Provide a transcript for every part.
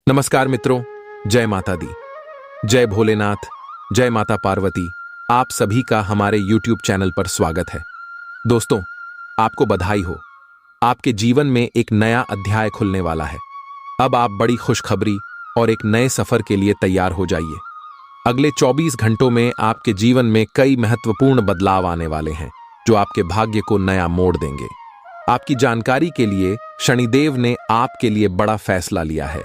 नमस्कार मित्रों, जय माता दी, जय भोलेनाथ, जय माता पार्वती। आप सभी का हमारे YouTube चैनल पर स्वागत है। दोस्तों, आपको बधाई हो, आपके जीवन में एक नया अध्याय खुलने वाला है। अब आप बड़ी खुशखबरी और एक नए सफर के लिए तैयार हो जाइए। अगले 24 घंटों में आपके जीवन में कई महत्वपूर्ण बदलाव आने वाले हैं जो आपके भाग्य को नया मोड़ देंगे। आपकी जानकारी के लिए शनिदेव ने आपके लिए बड़ा फैसला लिया है।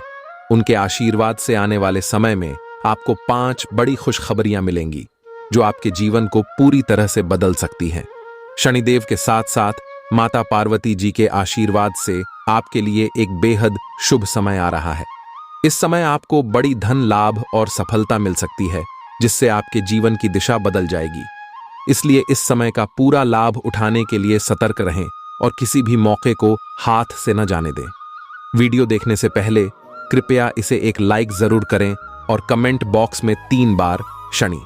उनके आशीर्वाद से आने वाले समय में आपको 5 बड़ी खुशखबरियां मिलेंगी जो आपके जीवन को पूरी तरह से बदल सकती हैं। शनिदेव के साथ साथ माता पार्वती जी के आशीर्वाद से आपके लिए एक बेहद शुभ समय आ रहा है। इस समय आपको बड़ी धन लाभ और सफलता मिल सकती है जिससे आपके जीवन की दिशा बदल जाएगी। इसलिए इस समय का पूरा लाभ उठाने के लिए सतर्क रहें और किसी भी मौके को हाथ से न जाने दें। वीडियो देखने से पहले कृपया इसे एक लाइक जरूर करें और कमेंट बॉक्स में 3 बार शनि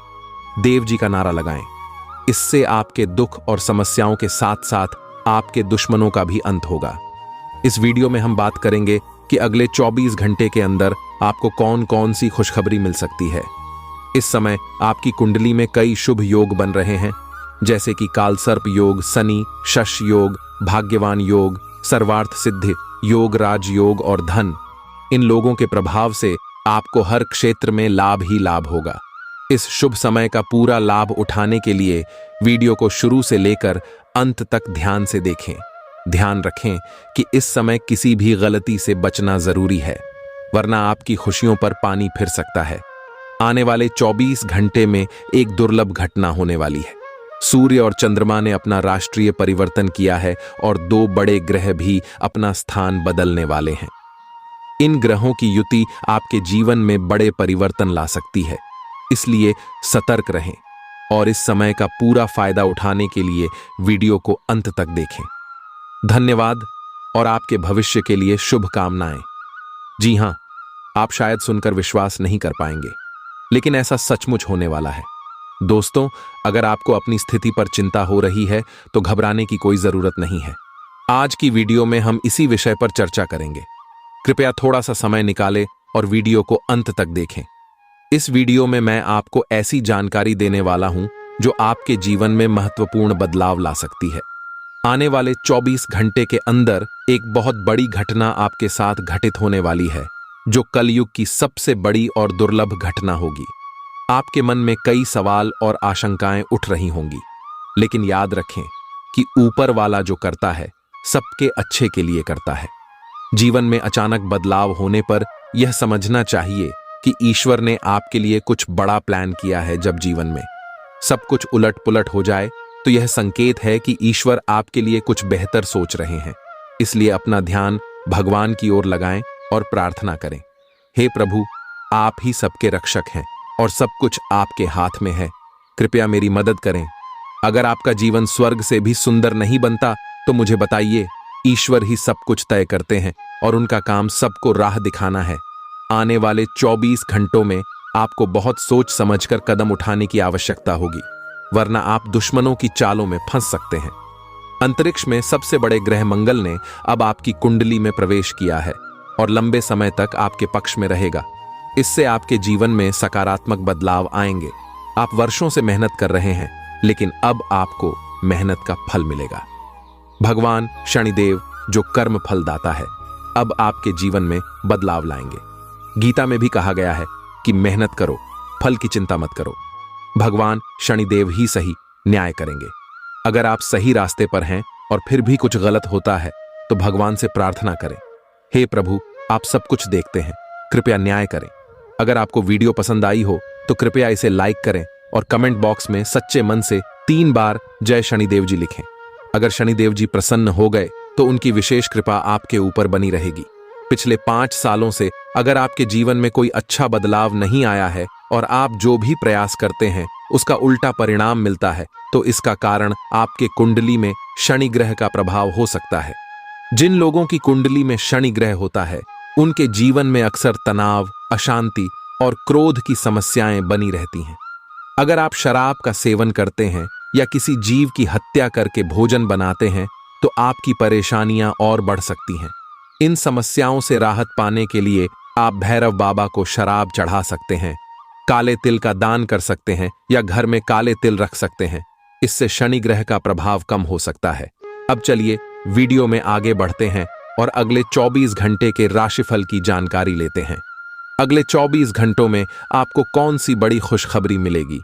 देव जी का नारा लगाएं। इससे आपके दुख और समस्याओं के साथ साथ आपके दुश्मनों का भी अंत होगा। इस वीडियो में हम बात करेंगे कि अगले 24 घंटे के अंदर आपको कौन कौन सी खुशखबरी मिल सकती है। इस समय आपकी कुंडली में कई शुभ योग बन रहे हैं, जैसे कि कालसर्प योग, शनि शश योग, भाग्यवान योग, सर्वार्थ सिद्धि योग, राजयोग और धन। इन लोगों के प्रभाव से आपको हर क्षेत्र में लाभ ही लाभ होगा। इस शुभ समय का पूरा लाभ उठाने के लिए वीडियो को शुरू से लेकर अंत तक ध्यान से देखें। ध्यान रखें कि इस समय किसी भी गलती से बचना जरूरी है, वरना आपकी खुशियों पर पानी फिर सकता है। आने वाले 24 घंटे में एक दुर्लभ घटना होने वाली है। सूर्य और चंद्रमा ने अपना राष्ट्रीय परिवर्तन किया है और 2 बड़े ग्रह भी अपना स्थान बदलने वाले हैं। इन ग्रहों की युति आपके जीवन में बड़े परिवर्तन ला सकती है, इसलिए सतर्क रहें और इस समय का पूरा फायदा उठाने के लिए वीडियो को अंत तक देखें। धन्यवाद और आपके भविष्य के लिए शुभकामनाएं। जी हां, आप शायद सुनकर विश्वास नहीं कर पाएंगे, लेकिन ऐसा सचमुच होने वाला है। दोस्तों, अगर आपको अपनी स्थिति पर चिंता हो रही है तो घबराने की कोई जरूरत नहीं है। आज की वीडियो में हम इसी विषय पर चर्चा करेंगे। कृपया थोड़ा सा समय निकालें और वीडियो को अंत तक देखें। इस वीडियो में मैं आपको ऐसी जानकारी देने वाला हूं जो आपके जीवन में महत्वपूर्ण बदलाव ला सकती है। आने वाले 24 घंटे के अंदर एक बहुत बड़ी घटना आपके साथ घटित होने वाली है, जो कलयुग की सबसे बड़ी और दुर्लभ घटना होगी। आपके मन में कई सवाल और आशंकाएं उठ रही होंगी, लेकिन याद रखें कि ऊपर वाला जो करता है सबके अच्छे के लिए करता है। जीवन में अचानक बदलाव होने पर यह समझना चाहिए कि ईश्वर ने आपके लिए कुछ बड़ा प्लान किया है। जब जीवन में सब कुछ उलट पुलट हो जाए तो यह संकेत है कि ईश्वर आपके लिए कुछ बेहतर सोच रहे हैं। इसलिए अपना ध्यान भगवान की ओर लगाएं और प्रार्थना करें। हे प्रभु, आप ही सबके रक्षक हैं और सब कुछ आपके हाथ में है। कृपया मेरी मदद करें। अगर आपका जीवन स्वर्ग से भी सुंदर नहीं बनता तो मुझे बताइए। ईश्वर ही सब कुछ तय करते हैं और उनका काम सबको राह दिखाना है। आने वाले 24 घंटों में आपको बहुत सोच समझकर कदम उठाने की आवश्यकता होगी, वरना आप दुश्मनों की चालों में फंस सकते हैं। अंतरिक्ष में सबसे बड़े ग्रह मंगल ने अब आपकी कुंडली में प्रवेश किया है और लंबे समय तक आपके पक्ष में रहेगा। इससे आपके जीवन में सकारात्मक बदलाव आएंगे। आप वर्षों से मेहनत कर रहे हैं, लेकिन अब आपको मेहनत का फल मिलेगा। भगवान शनिदेव, जो कर्म फल दाता है, अब आपके जीवन में बदलाव लाएंगे। गीता में भी कहा गया है कि मेहनत करो, फल की चिंता मत करो। भगवान शनिदेव ही सही न्याय करेंगे। अगर आप सही रास्ते पर हैं और फिर भी कुछ गलत होता है तो भगवान से प्रार्थना करें। हे प्रभु, आप सब कुछ देखते हैं, कृपया न्याय करें। अगर आपको वीडियो पसंद आई हो तो कृपया इसे लाइक करें और कमेंट बॉक्स में सच्चे मन से 3 बार जय शनिदेव जी लिखें। अगर शनिदेव जी प्रसन्न हो गए तो उनकी विशेष कृपा आपके ऊपर बनी रहेगी। पिछले 5 सालों से अगर आपके जीवन में कोई अच्छा बदलाव नहीं आया है और आप जो भी प्रयास करते हैं उसका उल्टा परिणाम मिलता है, तो इसका कारण आपके कुंडली में शनि ग्रह का प्रभाव हो सकता है। जिन लोगों की कुंडली में शनि ग्रह होता है उनके जीवन में अक्सर तनाव, अशांति और क्रोध की समस्याएं बनी रहती हैं। अगर आप शराब का सेवन करते हैं या किसी जीव की हत्या करके भोजन बनाते हैं तो आपकी परेशानियां और बढ़ सकती हैं। इन समस्याओं से राहत पाने के लिए आप भैरव बाबा को शराब चढ़ा सकते हैं, काले तिल का दान कर सकते हैं या घर में काले तिल रख सकते हैं। इससे शनि ग्रह का प्रभाव कम हो सकता है। अब चलिए वीडियो में आगे बढ़ते हैं और अगले 24 घंटे के राशिफल की जानकारी लेते हैं। अगले 24 घंटों में आपको कौन सी बड़ी खुशखबरी मिलेगी,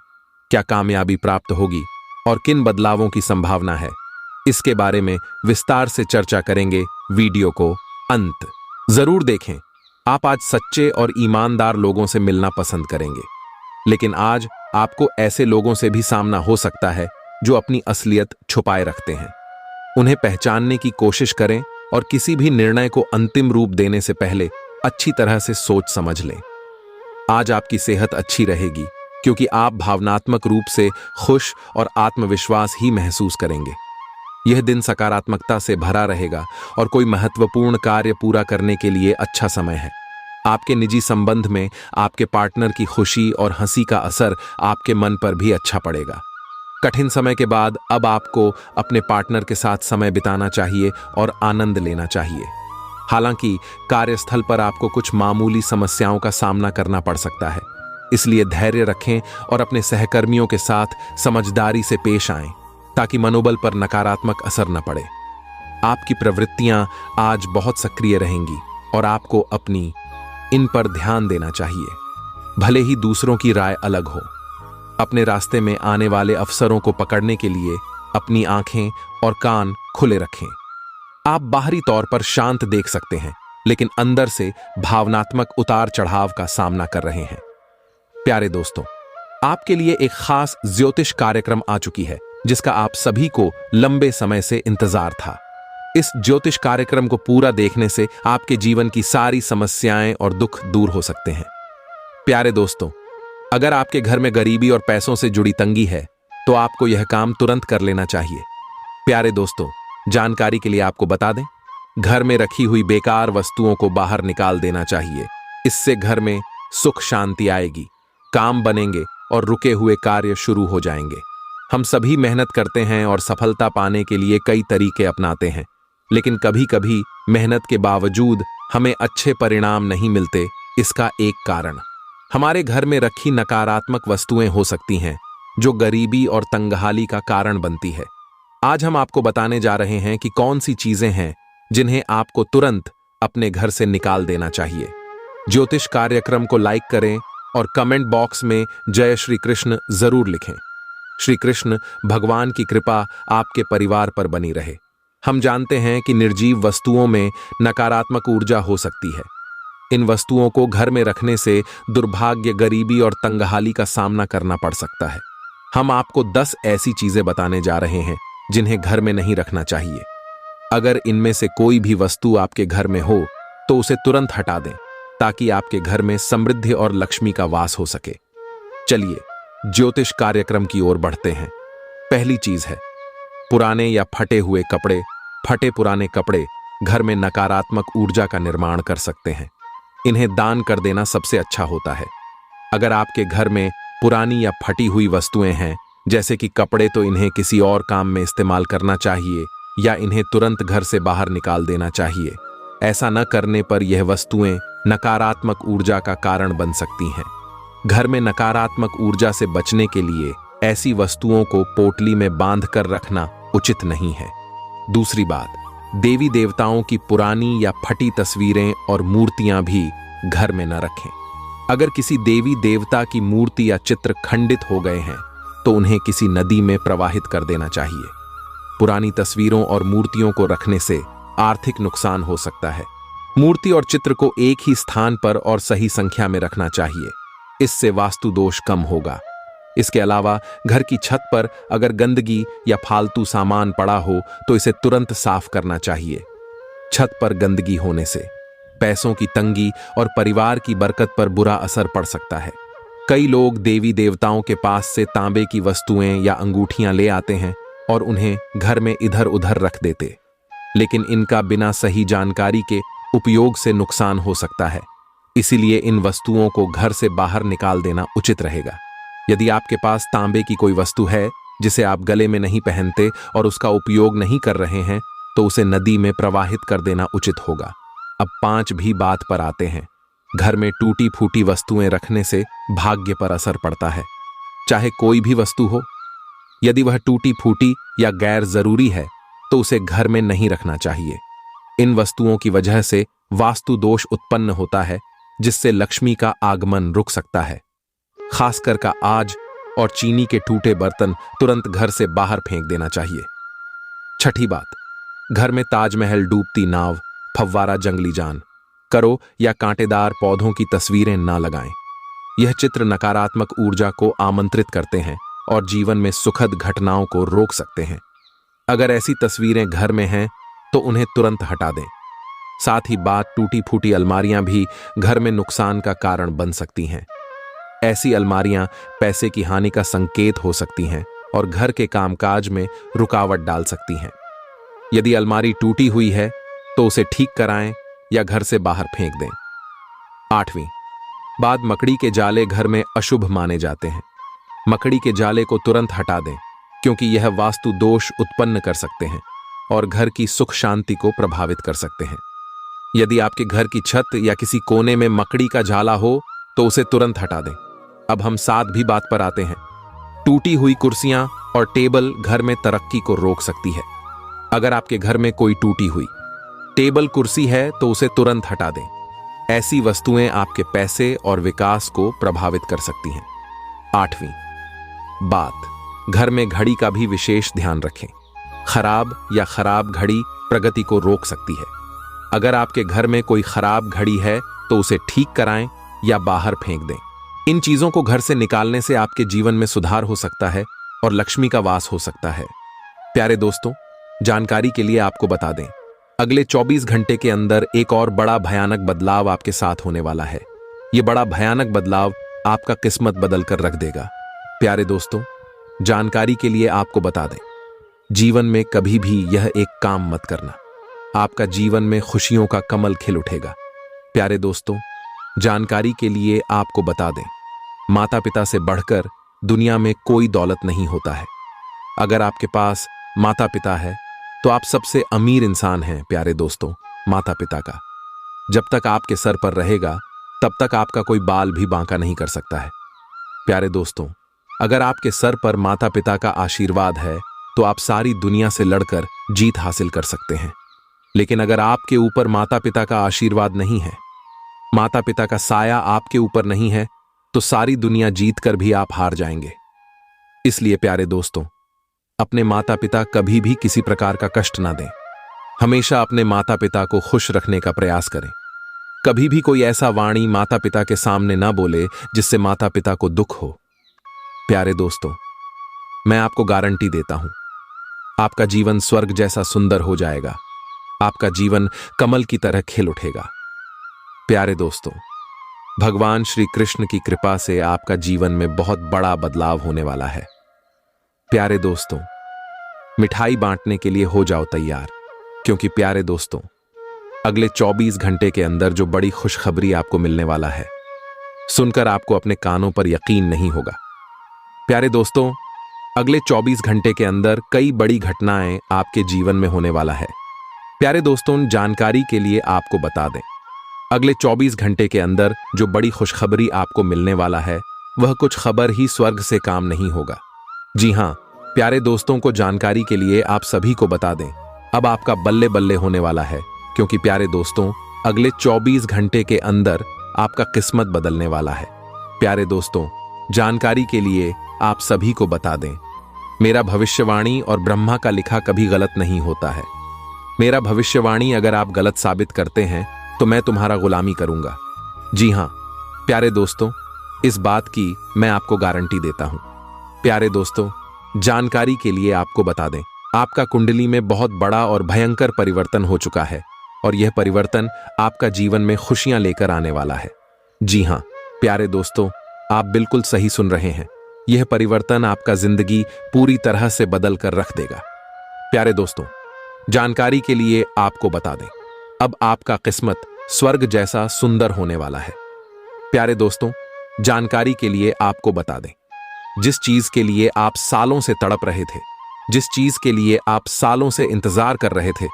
क्या कामयाबी प्राप्त होगी और किन बदलावों की संभावना है, इसके बारे में विस्तार से चर्चा करेंगे। वीडियो को अंत जरूर देखें। आप आज सच्चे और ईमानदार लोगों से मिलना पसंद करेंगे, लेकिन आज आपको ऐसे लोगों से भी सामना हो सकता है जो अपनी असलियत छुपाए रखते हैं। उन्हें पहचानने की कोशिश करें और किसी भी निर्णय को अंतिम रूप देने से पहले अच्छी तरह से सोच समझ लें। आज आपकी सेहत अच्छी रहेगी क्योंकि आप भावनात्मक रूप से खुश और आत्मविश्वास ही महसूस करेंगे। यह दिन सकारात्मकता से भरा रहेगा और कोई महत्वपूर्ण कार्य पूरा करने के लिए अच्छा समय है। आपके निजी संबंध में आपके पार्टनर की खुशी और हंसी का असर आपके मन पर भी अच्छा पड़ेगा। कठिन समय के बाद अब आपको अपने पार्टनर के साथ समय बिताना चाहिए और आनंद लेना चाहिए। हालांकि कार्यस्थल पर आपको कुछ मामूली समस्याओं का सामना करना पड़ सकता है, इसलिए धैर्य रखें और अपने सहकर्मियों के साथ समझदारी से पेश आएं ताकि मनोबल पर नकारात्मक असर न पड़े। आपकी प्रवृत्तियां आज बहुत सक्रिय रहेंगी और आपको अपनी इन पर ध्यान देना चाहिए, भले ही दूसरों की राय अलग हो। अपने रास्ते में आने वाले अवसरों को पकड़ने के लिए अपनी आंखें और कान खुले रखें। आप बाहरी तौर पर शांत देख सकते हैं, लेकिन अंदर से भावनात्मक उतार चढ़ाव का सामना कर रहे हैं। प्यारे दोस्तों, आपके लिए एक खास ज्योतिष कार्यक्रम आ चुकी है जिसका आप सभी को लंबे समय से इंतजार था। इस ज्योतिष कार्यक्रम को पूरा देखने से आपके जीवन की सारी समस्याएं और दुख दूर हो सकते हैं। प्यारे दोस्तों, अगर आपके घर में गरीबी और पैसों से जुड़ी तंगी है तो आपको यह काम तुरंत कर लेना चाहिए। प्यारे दोस्तों, जानकारी के लिए आपको बता दें, घर में रखी हुई बेकार वस्तुओं को बाहर निकाल देना चाहिए। इससे घर में सुख शांति आएगी, काम बनेंगे और रुके हुए कार्य शुरू हो जाएंगे। हम सभी मेहनत करते हैं और सफलता पाने के लिए कई तरीके अपनाते हैं, लेकिन कभी कभी मेहनत के बावजूद हमें अच्छे परिणाम नहीं मिलते। इसका एक कारण हमारे घर में रखी नकारात्मक वस्तुएं हो सकती हैं जो गरीबी और तंगहाली का कारण बनती है। आज हम आपको बताने जा रहे हैं कि कौन सी चीजें हैं जिन्हें आपको तुरंत अपने घर से निकाल देना चाहिए। ज्योतिष कार्यक्रम को लाइक करें और कमेंट बॉक्स में जय श्री कृष्ण जरूर लिखें। श्री कृष्ण भगवान की कृपा आपके परिवार पर बनी रहे। हम जानते हैं कि निर्जीव वस्तुओं में नकारात्मक ऊर्जा हो सकती है। इन वस्तुओं को घर में रखने से दुर्भाग्य, गरीबी और तंगहाली का सामना करना पड़ सकता है। हम आपको 10 ऐसी चीजें बताने जा रहे हैं जिन्हें घर में नहीं रखना चाहिए। अगर इनमें से कोई भी वस्तु आपके घर में हो तो उसे तुरंत हटा दें ताकि आपके घर में समृद्धि और लक्ष्मी का वास हो सके। चलिए ज्योतिष कार्यक्रम की ओर बढ़ते हैं। पहली चीज है पुराने या फटे हुए कपड़े। फटे पुराने कपड़े घर में नकारात्मक ऊर्जा का निर्माण कर सकते हैं। इन्हें दान कर देना सबसे अच्छा होता है। अगर आपके घर में पुरानी या फटी हुई वस्तुएं हैं, जैसे कि कपड़े, तो इन्हें किसी और काम में इस्तेमाल करना चाहिए या इन्हें तुरंत घर से बाहर निकाल देना चाहिए। ऐसा न करने पर यह वस्तुएं नकारात्मक ऊर्जा का कारण बन सकती हैं। घर में नकारात्मक ऊर्जा से बचने के लिए ऐसी वस्तुओं को पोटली में बांध कर रखना उचित नहीं है। दूसरी बात, देवी देवताओं की पुरानी या फटी तस्वीरें और मूर्तियां भी घर में न रखें। अगर किसी देवी देवता की मूर्ति या चित्र खंडित हो गए हैं तो उन्हें किसी नदी में प्रवाहित कर देना चाहिए। पुरानी तस्वीरों और मूर्तियों को रखने से आर्थिक नुकसान हो सकता है। मूर्ति और चित्र को एक ही स्थान पर और सही संख्या में रखना चाहिए। इससे वास्तु दोष कम होगा। इसके अलावा घर की छत पर अगर गंदगी या फालतू सामान पड़ा हो तो इसे तुरंत साफ करना चाहिए। छत पर गंदगी होने से पैसों की तंगी और परिवार की बरकत पर बुरा असर पड़ सकता है। कई लोग देवी देवताओं के पास से तांबे की वस्तुएं या अंगूठियां ले आते हैं और उन्हें घर में इधर उधर रख देते, लेकिन इनका बिना सही जानकारी के उपयोग से नुकसान हो सकता है। इसीलिए इन वस्तुओं को घर से बाहर निकाल देना उचित रहेगा। यदि आपके पास तांबे की कोई वस्तु है जिसे आप गले में नहीं पहनते और उसका उपयोग नहीं कर रहे हैं तो उसे नदी में प्रवाहित कर देना उचित होगा। अब 5 भी बात पर आते हैं। घर में टूटी फूटी वस्तुएं रखने से भाग्य पर असर पड़ता है, चाहे कोई भी वस्तु हो। यदि वह टूटी फूटी या गैर जरूरी है तो उसे घर में नहीं रखना चाहिए। इन वस्तुओं की वजह से वास्तु दोष उत्पन्न होता है, जिससे लक्ष्मी का आगमन रुक सकता है। खासकर का आज और चीनी के टूटे बर्तन तुरंत घर से बाहर फेंक देना चाहिए। छठी बात, घर में ताजमहल, डूबती नाव, फव्वारा, जंगली जान करो या कांटेदार पौधों की तस्वीरें ना लगाएं। यह चित्र नकारात्मक ऊर्जा को आमंत्रित करते हैं और जीवन में सुखद घटनाओं को रोक सकते हैं। अगर ऐसी तस्वीरें घर में हैं तो उन्हें तुरंत हटा दें। साथ ही बात, टूटी फूटी अलमारियां भी घर में नुकसान का कारण बन सकती हैं। ऐसी अलमारियां पैसे की हानि का संकेत हो सकती हैं और घर के कामकाज में रुकावट डाल सकती हैं। यदि अलमारी टूटी हुई है तो उसे ठीक कराएं या घर से बाहर फेंक दें। 8वीं बात, मकड़ी के जाले घर में अशुभ माने जाते हैं। मकड़ी के जाले को तुरंत हटा दें, क्योंकि यह वास्तु दोष उत्पन्न कर सकते हैं और घर की सुख शांति को प्रभावित कर सकते हैं। यदि आपके घर की छत या किसी कोने में मकड़ी का जाला हो तो उसे तुरंत हटा दें। अब हम 7वीं बात पर आते हैं। टूटी हुई कुर्सियां और टेबल घर में तरक्की को रोक सकती है। अगर आपके घर में कोई टूटी हुई टेबल, कुर्सी है तो उसे तुरंत हटा दें। ऐसी वस्तुएं आपके पैसे और विकास को प्रभावित कर सकती हैं। 8वीं बात, घर में घड़ी का भी विशेष ध्यान रखें। खराब घड़ी प्रगति को रोक सकती है। अगर आपके घर में कोई खराब घड़ी है तो उसे ठीक कराएं या बाहर फेंक दें। इन चीजों को घर से निकालने से आपके जीवन में सुधार हो सकता है और लक्ष्मी का वास हो सकता है। प्यारे दोस्तों, जानकारी के लिए आपको बता दें, अगले 24 घंटे के अंदर एक और बड़ा भयानक बदलाव आपके साथ होने वाला है। यह बड़ा भयानक बदलाव आपका किस्मत बदल कर रख देगा। प्यारे दोस्तों, जानकारी के लिए आपको बता दें, जीवन में कभी भी यह एक काम मत करना। आपका जीवन में खुशियों का कमल खिल उठेगा। प्यारे दोस्तों, जानकारी के लिए आपको बता दें, माता पिता से बढ़कर दुनिया में कोई दौलत नहीं होता है। अगर आपके पास माता पिता है तो आप सबसे अमीर इंसान हैं। प्यारे दोस्तों, माता पिता का जब तक आपके सर पर रहेगा तब तक आपका कोई बाल भी बांका नहीं कर सकता है। प्यारे दोस्तों, अगर आपके सर पर माता पिता का आशीर्वाद है तो आप सारी दुनिया से लड़कर जीत हासिल कर सकते हैं। लेकिन अगर आपके ऊपर माता पिता का आशीर्वाद नहीं है, माता पिता का साया आपके ऊपर नहीं है, तो सारी दुनिया जीत कर भी आप हार जाएंगे। इसलिए प्यारे दोस्तों, अपने माता पिता कभी भी किसी प्रकार का कष्ट ना दें। हमेशा अपने माता पिता को खुश रखने का प्रयास करें। कभी भी कोई ऐसा वाणी माता पिता के सामने ना बोले जिससे माता पिता को दुख हो। प्यारे दोस्तों, मैं आपको गारंटी देता हूं, आपका जीवन स्वर्ग जैसा सुंदर हो जाएगा। आपका जीवन कमल की तरह खिल उठेगा। प्यारे दोस्तों, भगवान श्री कृष्ण की कृपा से आपका जीवन में बहुत बड़ा बदलाव होने वाला है। प्यारे दोस्तों, मिठाई बांटने के लिए हो जाओ तैयार, क्योंकि प्यारे दोस्तों, अगले 24 घंटे के अंदर जो बड़ी खुशखबरी आपको मिलने वाला है, सुनकर आपको अपने कानों पर यकीन नहीं होगा। प्यारे दोस्तों, अगले 24 घंटे के अंदर कई बड़ी घटनाएं आपके जीवन में होने वाला है। प्यारे दोस्तों, जानकारी के लिए आपको बता दें, अगले 24 घंटे के अंदर जो बड़ी खुशखबरी आपको मिलने वाला है, वह कुछ खबर ही स्वर्ग से काम नहीं होगा। जी हां, प्यारे दोस्तों को जानकारी के लिए आप सभी को बता दें, अब आपका बल्ले बल्ले होने वाला है, क्योंकि प्यारे दोस्तों, अगले 24 घंटे के अंदर आपका किस्मत बदलने वाला है। प्यारे दोस्तों, जानकारी के लिए आप सभी को बता दें, मेरा भविष्यवाणी और ब्रह्मा का लिखा कभी गलत नहीं होता है। मेरा भविष्यवाणी अगर आप गलत साबित करते हैं तो मैं तुम्हारा गुलामी करूंगा। जी हां प्यारे दोस्तों, इस बात की मैं आपको गारंटी देता हूं। प्यारे दोस्तों, जानकारी के लिए आपको बता दें, आपका कुंडली में बहुत बड़ा और भयंकर परिवर्तन हो चुका है और यह परिवर्तन आपका जीवन में खुशियां लेकर आने वाला है। जी हां प्यारे दोस्तों, आप बिल्कुल सही सुन रहे हैं। यह परिवर्तन आपका जिंदगी पूरी तरह से बदल कर रख देगा। प्यारे दोस्तों, जानकारी के लिए आपको बता दें, अब आपका किस्मत स्वर्ग जैसा सुंदर होने वाला है। प्यारे दोस्तों, जानकारी के लिए आपको बता दें, जिस चीज के लिए आप सालों से तड़प रहे थे, जिस चीज के लिए आप सालों से इंतजार कर रहे थे,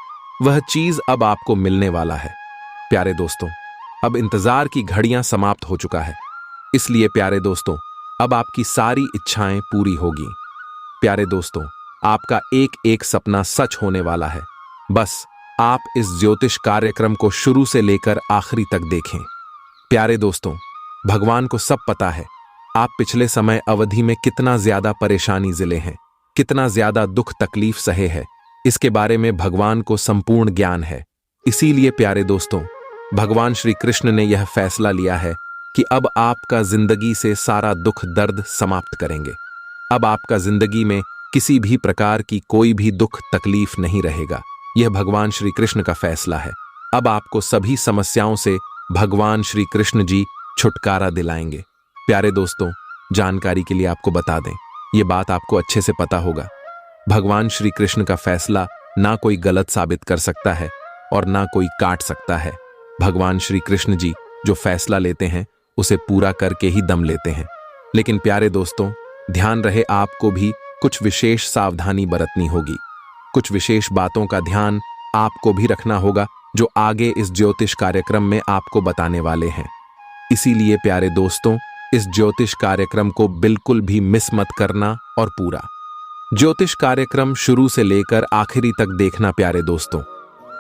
वह चीज अब आपको मिलने वाला है। प्यारे दोस्तों, अब इंतजार की घड़ियां समाप्त हो चुका है। इसलिए प्यारे दोस्तों, अब आपकी सारी इच्छाएं पूरी होगी। प्यारे दोस्तों, आपका एक एक सपना सच होने वाला है। बस आप इस ज्योतिष कार्यक्रम को शुरू से लेकर आखिरी तक देखें। प्यारे दोस्तों, भगवान को सब पता है आप पिछले समय अवधि में कितना ज्यादा परेशानी जिले हैं, कितना ज्यादा दुख तकलीफ सहे है। इसके बारे में भगवान को संपूर्ण ज्ञान है। इसीलिए प्यारे दोस्तों, भगवान श्री कृष्ण ने यह फैसला लिया है कि अब आपका जिंदगी से सारा दुख दर्द समाप्त करेंगे। अब आपका जिंदगी में किसी भी प्रकार की कोई भी दुख तकलीफ नहीं रहेगा। यह भगवान श्री कृष्ण का फैसला है। अब आपको सभी समस्याओं से भगवान श्री कृष्ण जी छुटकारा दिलाएंगे। प्यारे दोस्तों, जानकारी के लिए आपको बता दें, यह बात आपको अच्छे से पता होगा, भगवान श्री कृष्ण का फैसला ना कोई गलत साबित कर सकता है और ना कोई काट सकता है। भगवान श्री कृष्ण जी जो फैसला लेते हैं उसे पूरा करके ही दम लेते हैं। लेकिन प्यारे दोस्तों, ध्यान रहे आपको भी कुछ विशेष सावधानी बरतनी होगी। कुछ विशेष बातों का ध्यान आपको भी रखना होगा जो आगे इस ज्योतिष कार्यक्रम में आपको बताने वाले हैं। इसीलिए प्यारे दोस्तों, इस ज्योतिष कार्यक्रम को बिल्कुल भी मिस मत करना और पूरा ज्योतिष कार्यक्रम शुरू से लेकर आखिरी तक देखना। प्यारे दोस्तों,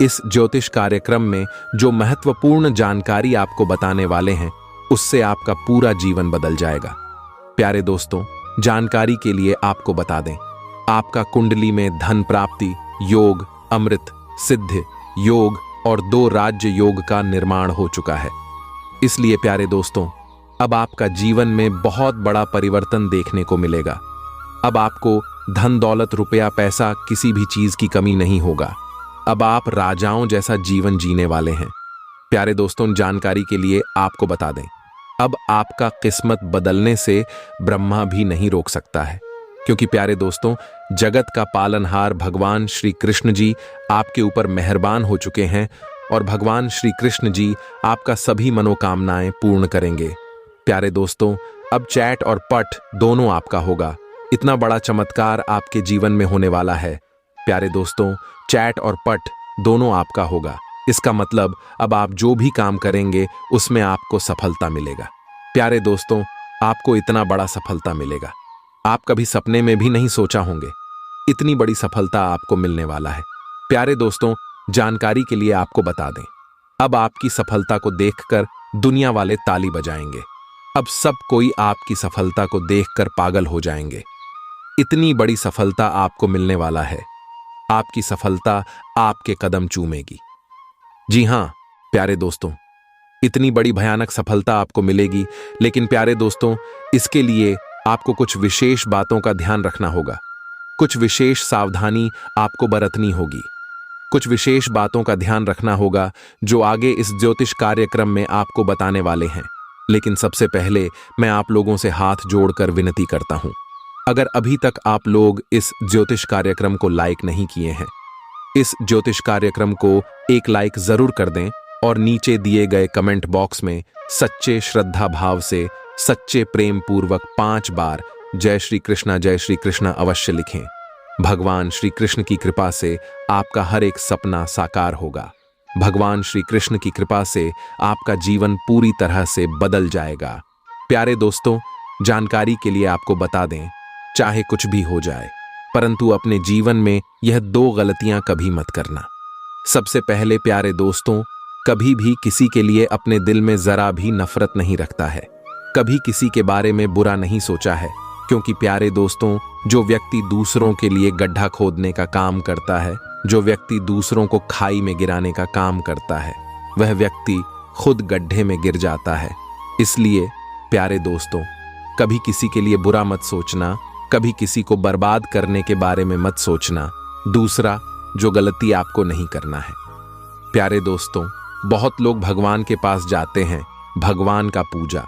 इस ज्योतिष कार्यक्रम में जो महत्वपूर्ण जानकारी आपको बताने वाले हैं उससे आपका पूरा जीवन बदल जाएगा। प्यारे दोस्तों, जानकारी के लिए आपको बता दें, आपका कुंडली में धन प्राप्ति योग, अमृत सिद्ध योग और 2 राज्य योग का निर्माण हो चुका है। इसलिए प्यारे दोस्तों, अब आपका जीवन में बहुत बड़ा परिवर्तन देखने को मिलेगा। अब आपको धन दौलत रुपया पैसा किसी भी चीज की कमी नहीं होगा। अब आप राजाओं जैसा जीवन जीने वाले हैं। प्यारे दोस्तों, जानकारी के लिए आपको बता दें, अब आपका किस्मत बदलने से ब्रह्मा भी नहीं रोक सकता है, क्योंकि प्यारे दोस्तों, जगत का पालनहार भगवान श्री कृष्ण जी आपके ऊपर मेहरबान हो चुके हैं और भगवान श्री कृष्ण जी आपका सभी मनोकामनाएं पूर्ण करेंगे। प्यारे दोस्तों, अब चैट और पट दोनों आपका होगा। इतना बड़ा चमत्कार आपके जीवन में होने वाला है। प्यारे दोस्तों, चैट और पट दोनों आपका होगा। इसका मतलब अब आप जो भी काम करेंगे उसमें आपको सफलता मिलेगा। प्यारे दोस्तों, आपको इतना बड़ा सफलता मिलेगा, आप कभी सपने में भी नहीं सोचा होंगे। इतनी बड़ी सफलता आपको मिलने वाला है। प्यारे दोस्तों, जानकारी के लिए आपको बता दें, अब आपकी सफलता को देखकर दुनिया वाले ताली बजाएंगे। अब सब कोई आपकी सफलता को देखकर पागल हो जाएंगे। इतनी बड़ी सफलता आपको मिलने वाला है। आपकी सफलता आपके कदम चूमेगी। जी हां प्यारे दोस्तों, इतनी बड़ी भयानक सफलता आपको मिलेगी। लेकिन प्यारे दोस्तों, इसके लिए आपको कुछ विशेष बातों का ध्यान रखना होगा। कुछ विशेष सावधानी आपको बरतनी होगी। कुछ विशेष बातों का ध्यान रखना होगा जो आगे इस ज्योतिष कार्यक्रम में आपको बताने वाले हैं। लेकिन सबसे पहले मैं आप लोगों से हाथ जोड़कर विनती करता हूं, अगर अभी तक आप लोग इस ज्योतिष कार्यक्रम को लाइक नहीं किए हैं, इस ज्योतिष कार्यक्रम को एक लाइक जरूर कर दें और नीचे दिए गए कमेंट बॉक्स में सच्चे श्रद्धा भाव से, सच्चे प्रेम पूर्वक 5 बार जय श्री कृष्णा अवश्य लिखें। भगवान श्री कृष्ण की कृपा से आपका हर एक सपना साकार होगा। भगवान श्री कृष्ण की कृपा से आपका जीवन पूरी तरह से बदल जाएगा। प्यारे दोस्तों, जानकारी के लिए आपको बता दें, चाहे कुछ भी हो जाए, परंतु अपने जीवन में यह 2 गलतियां कभी मत करना। सबसे पहले प्यारे दोस्तों, कभी भी किसी के लिए अपने दिल में जरा भी नफरत नहीं रखता है, कभी किसी के बारे में बुरा नहीं सोचा है, क्योंकि प्यारे दोस्तों, जो व्यक्ति दूसरों के लिए गड्ढा खोदने का काम करता है, जो व्यक्ति दूसरों को खाई में गिराने का काम करता है, वह व्यक्ति खुद गड्ढे में गिर जाता है। इसलिए प्यारे दोस्तों, कभी किसी के लिए बुरा मत सोचना, कभी किसी को बर्बाद करने के बारे में मत सोचना। दूसरा, जो गलती आपको नहीं करना है। प्यारे दोस्तों, बहुत लोग भगवान के पास जाते हैं, भगवान का पूजा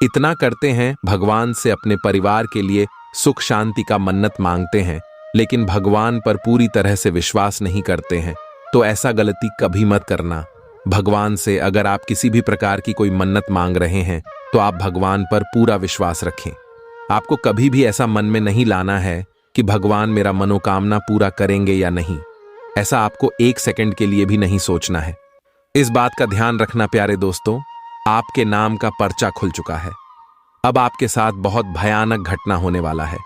इतना करते हैं, भगवान से अपने परिवार के लिए सुख शांति का मन्नत मांगते हैं, लेकिन भगवान पर पूरी तरह से विश्वास नहीं करते हैं। तो ऐसा गलती कभी मत करना। भगवान से अगर आप किसी भी प्रकार की कोई मन्नत मांग रहे हैं तो आप भगवान पर पूरा विश्वास रखें। आपको कभी भी ऐसा मन में नहीं लाना है कि भगवान मेरा मनोकामना पूरा करेंगे या नहीं। ऐसा आपको 1 सेकंड के लिए भी नहीं सोचना है। इस बात का ध्यान रखना प्यारे दोस्तों, आपके नाम का पर्चा खुल चुका है। अब आपके साथ बहुत भयानक घटना होने वाला है।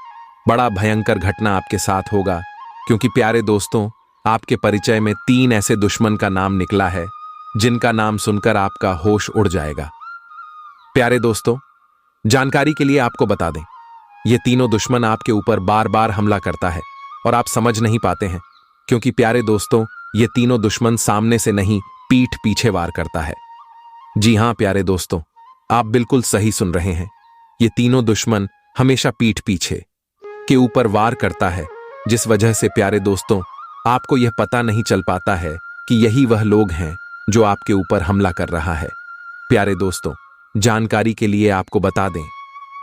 बड़ा भयंकर घटना आपके साथ होगा, क्योंकि प्यारे दोस्तों, आपके परिचय में 3 ऐसे दुश्मन का नाम निकला है जिनका नाम सुनकर आपका होश उड़ जाएगा। प्यारे दोस्तों, जानकारी के लिए आपको बता दें, ये तीनों दुश्मन आपके ऊपर बार बार हमला करता है और आप समझ नहीं पाते हैं, क्योंकि प्यारे दोस्तों, ये तीनों दुश्मन सामने से नहीं, पीठ पीछे वार करता है। जी हां प्यारे दोस्तों, आप बिल्कुल सही सुन रहे हैं। ये तीनों दुश्मन हमेशा पीठ पीछे के ऊपर वार करता है, जिस वजह से प्यारे दोस्तों, आपको यह पता नहीं चल पाता है कि यही वह लोग हैं जो आपके ऊपर हमला कर रहा है। प्यारे दोस्तों, जानकारी के लिए आपको बता दें,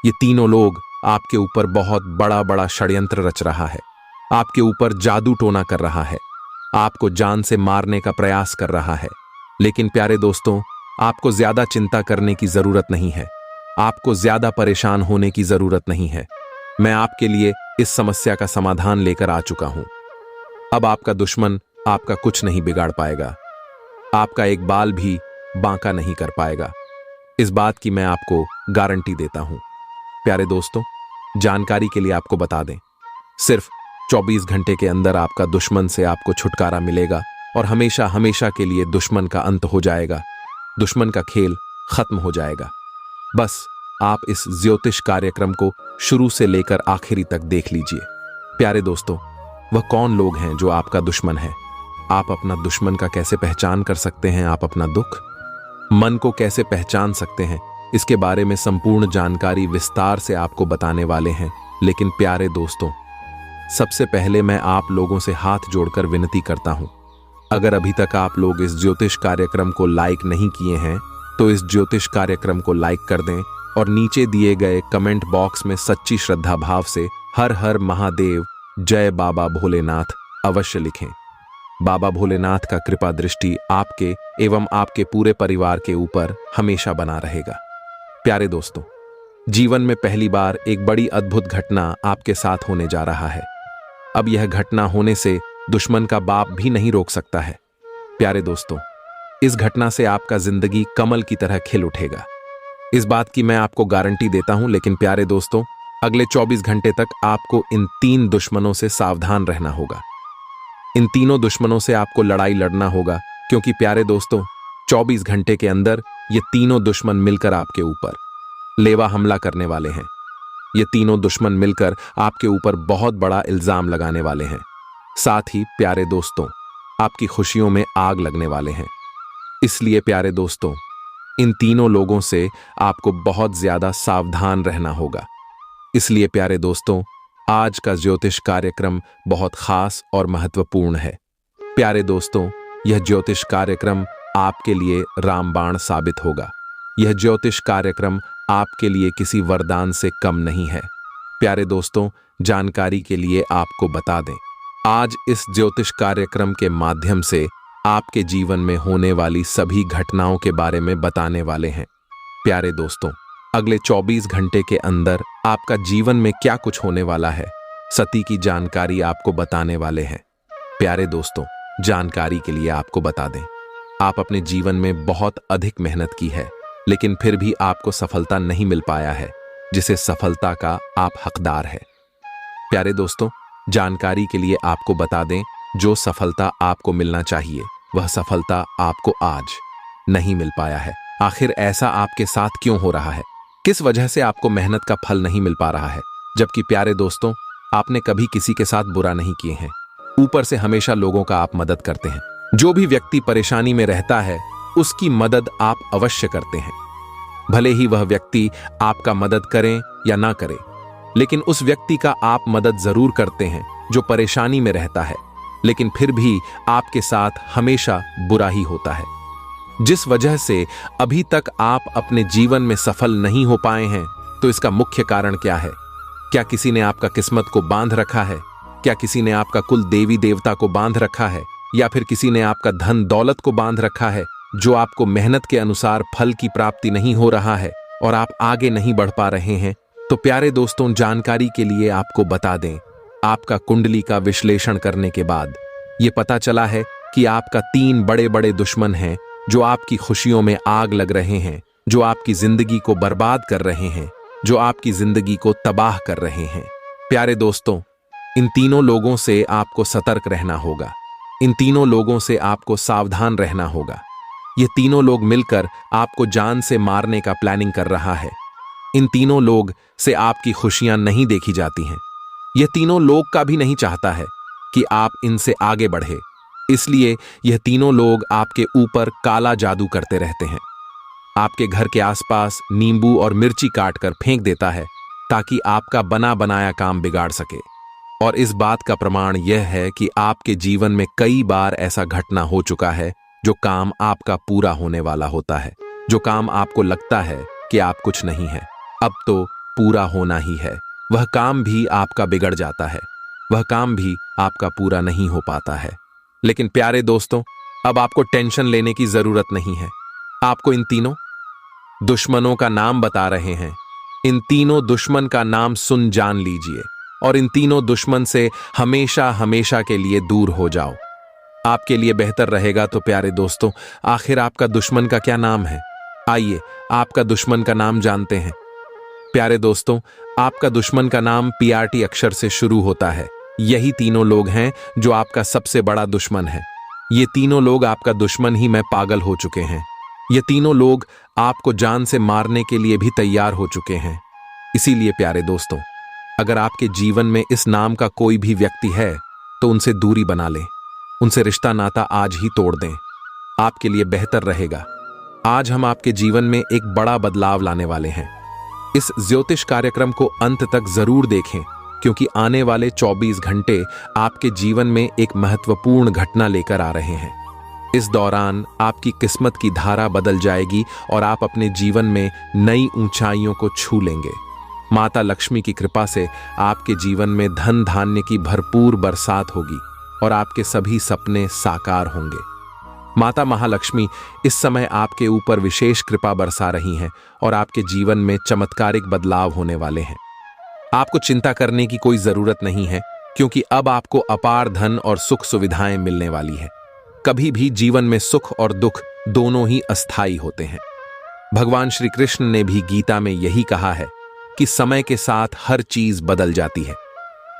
ये तीनों लोग आपके ऊपर बहुत बड़ा बड़ा षड्यंत्र रच रहा है, आपके ऊपर जादू टोना कर रहा है, आपको जान से मारने का प्रयास कर रहा है। लेकिन प्यारे दोस्तों, आपको ज्यादा चिंता करने की जरूरत नहीं है, आपको ज्यादा परेशान होने की जरूरत नहीं है। मैं आपके लिए इस समस्या का समाधान लेकर आ चुका हूं। अब आपका दुश्मन आपका कुछ नहीं बिगाड़ पाएगा, आपका एक बाल भी बांका नहीं कर पाएगा। इस बात की मैं आपको गारंटी देता हूं। प्यारे दोस्तों, जानकारी के लिए आपको बता दें, सिर्फ 24 घंटे के अंदर आपका दुश्मन से आपको छुटकारा मिलेगा और हमेशा हमेशा के लिए दुश्मन का अंत हो जाएगा, दुश्मन का खेल खत्म हो जाएगा। बस आप इस ज्योतिष कार्यक्रम को शुरू से लेकर आखिरी तक देख लीजिए। प्यारे दोस्तों, वह कौन लोग हैं जो आपका दुश्मन है? आप अपना दुश्मन का कैसे पहचान कर सकते हैं? आप अपना दुख, मन को कैसे पहचान सकते हैं? इसके बारे में संपूर्ण जानकारी विस्तार से आपको बताने वाले हैं। लेकिन प्यारे दोस्तों, सबसे पहले मैं आप लोगों से हाथ जोड़कर विनती करता हूं, अगर अभी तक आप लोग इस ज्योतिष कार्यक्रम को लाइक नहीं किए हैं तो इस ज्योतिष कार्यक्रम को लाइक कर दें और नीचे दिए गए कमेंट बॉक्स में सच्ची श्रद्धा भाव से हर हर महादेव, जय बाबा भोलेनाथ अवश्य लिखें। बाबा भोलेनाथ का कृपा दृष्टि आपके एवं आपके पूरे परिवार के ऊपर हमेशा बना रहेगा। प्यारे दोस्तों, जीवन में पहली बार एक बड़ी अद्भुत घटना आपके साथ होने जा रहा है। अब यह घटना होने से दुश्मन का बाप भी नहीं रोक सकता है। प्यारे दोस्तों, इस घटना से आपका जिंदगी कमल की तरह खिल उठेगा, इस बात की मैं आपको गारंटी देता हूं। लेकिन प्यारे दोस्तों, अगले 24 घंटे तक आपको इन 3 दुश्मनों से सावधान रहना होगा। इन तीनों दुश्मनों से आपको लड़ाई लड़ना होगा, क्योंकि प्यारे दोस्तों, 24 घंटे के अंदर ये तीनों दुश्मन मिलकर आपके ऊपर लेवा हमला करने वाले हैं। ये तीनों दुश्मन मिलकर आपके ऊपर बहुत बड़ा इल्जाम लगाने वाले हैं। साथ ही प्यारे दोस्तों, आपकी खुशियों में आग लगने वाले हैं। इसलिए प्यारे दोस्तों, इन तीनों लोगों से आपको बहुत ज्यादा सावधान रहना होगा। इसलिए प्यारे दोस्तों, आज का ज्योतिष कार्यक्रम बहुत खास और महत्वपूर्ण है। प्यारे दोस्तों, यह ज्योतिष कार्यक्रम आपके लिए रामबाण साबित होगा। यह ज्योतिष कार्यक्रम आपके लिए किसी वरदान से कम नहीं है। प्यारे दोस्तों, जानकारी के लिए आपको बता दें, आज इस ज्योतिष कार्यक्रम के माध्यम से आपके जीवन में होने वाली सभी घटनाओं के बारे में बताने वाले हैं। प्यारे दोस्तों, अगले 24 घंटे के अंदर आपका जीवन में क्या कुछ होने वाला है, सती की जानकारी आपको बताने वाले हैं। प्यारे दोस्तों, जानकारी के लिए आपको बता दें, आप अपने जीवन में बहुत अधिक मेहनत की है, लेकिन फिर भी आपको सफलता नहीं मिल पाया है, जिसे सफलता का आप हकदार है। प्यारे दोस्तों, जानकारी के लिए आपको बता दें, जो सफलता आपको मिलना चाहिए वह सफलता आपको आज नहीं मिल पाया है। आखिर ऐसा आपके साथ क्यों हो रहा है? किस वजह से आपको मेहनत का फल नहीं मिल पा रहा है? जबकि प्यारे दोस्तों, आपने कभी किसी के साथ बुरा नहीं किए हैं, ऊपर से हमेशा लोगों का आप मदद करते हैं। जो भी व्यक्ति परेशानी में रहता है उसकी मदद आप अवश्य करते हैं, भले ही वह व्यक्ति आपका मदद करें या ना करे, लेकिन उस व्यक्ति का आप मदद जरूर करते हैं जो परेशानी में रहता है, लेकिन फिर भी आपके साथ हमेशा बुरा ही होता है। जिस वजह से अभी तक आप अपने जीवन में सफल नहीं हो पाए हैं, तो इसका मुख्य कारण क्या है? क्या किसी ने आपका किस्मत को बांध रखा है? क्या किसी ने आपका कुल देवी देवता को बांध रखा है? या फिर किसी ने आपका धन दौलत को बांध रखा है, जो आपको मेहनत के अनुसार फल की प्राप्ति नहीं हो रहा है और आप आगे नहीं बढ़ पा रहे हैं? तो प्यारे दोस्तों, जानकारी के लिए आपको बता दें, आपका कुंडली का विश्लेषण करने के बाद ये पता चला है कि आपका 3 बड़े बड़े दुश्मन हैं जो आपकी खुशियों में आग लग रहे हैं, जो आपकी जिंदगी को बर्बाद कर रहे हैं, जो आपकी जिंदगी को तबाह कर रहे हैं। प्यारे दोस्तों, इन तीनों लोगों से आपको सतर्क रहना होगा। इन तीनों लोगों से आपको सावधान रहना होगा। ये तीनों लोग मिलकर आपको जान से मारने का प्लानिंग कर रहा है। इन तीनों लोग से आपकी खुशियां नहीं देखी जाती हैं। यह तीनों लोग का भी नहीं चाहता है कि आप इनसे आगे बढ़े। इसलिए यह तीनों लोग आपके ऊपर काला जादू करते रहते हैं। आपके घर के आसपास नींबू और मिर्ची काट कर फेंक देता है ताकि आपका बना बनाया काम बिगाड़ सके। और इस बात का प्रमाण यह है कि आपके जीवन में कई बार ऐसा घटना हो चुका है, जो काम आपका पूरा होने वाला होता है, जो काम आपको लगता है कि आप कुछ नहीं है, अब तो पूरा होना ही है, वह काम भी आपका बिगड़ जाता है, वह काम भी आपका पूरा नहीं हो पाता है। लेकिन प्यारे दोस्तों, अब आपको टेंशन लेने की जरूरत नहीं है। आपको इन तीनों दुश्मनों का नाम बता रहे हैं। इन तीनों दुश्मन का नाम सुन जान लीजिए और इन तीनों दुश्मन से हमेशा हमेशा के लिए दूर हो जाओ। आपके लिए बेहतर रहेगा। तो प्यारे दोस्तों, आखिर आपका दुश्मन का क्या नाम है? आइए आपका दुश्मन का नाम जानते हैं। प्यारे दोस्तों, आपका दुश्मन का नाम PRT अक्षर से शुरू होता है। यही तीनों लोग हैं जो आपका सबसे बड़ा दुश्मन है। ये तीनों लोग आपका दुश्मन ही में पागल हो चुके हैं। ये तीनों लोग आपको जान से मारने के लिए भी तैयार हो चुके हैं। इसीलिए प्यारे दोस्तों, अगर आपके जीवन में इस नाम का कोई भी व्यक्ति है तो उनसे दूरी बना लें, उनसे रिश्ता नाता आज ही तोड़ दें। आपके लिए बेहतर रहेगा। आज हम आपके जीवन में एक बड़ा बदलाव लाने वाले हैं। इस ज्योतिष कार्यक्रम को अंत तक जरूर देखें, क्योंकि आने वाले 24 घंटे आपके जीवन में एक महत्वपूर्ण घटना लेकर आ रहे हैं। इस दौरान आपकी किस्मत की धारा बदल जाएगी और आप अपने जीवन में नई ऊंचाइयों को छू लेंगे। माता लक्ष्मी की कृपा से आपके जीवन में धन धान्य की भरपूर बरसात होगी और आपके सभी सपने साकार होंगे। माता महालक्ष्मी इस समय आपके ऊपर विशेष कृपा बरसा रही हैं और आपके जीवन में चमत्कारिक बदलाव होने वाले हैं। आपको चिंता करने की कोई जरूरत नहीं है, क्योंकि अब आपको अपार धन और सुख सुविधाएं मिलने वाली है। कभी भी जीवन में सुख और दुख दोनों ही अस्थायी होते हैं। भगवान श्री कृष्ण ने भी गीता में यही कहा है कि समय के साथ हर चीज बदल जाती है।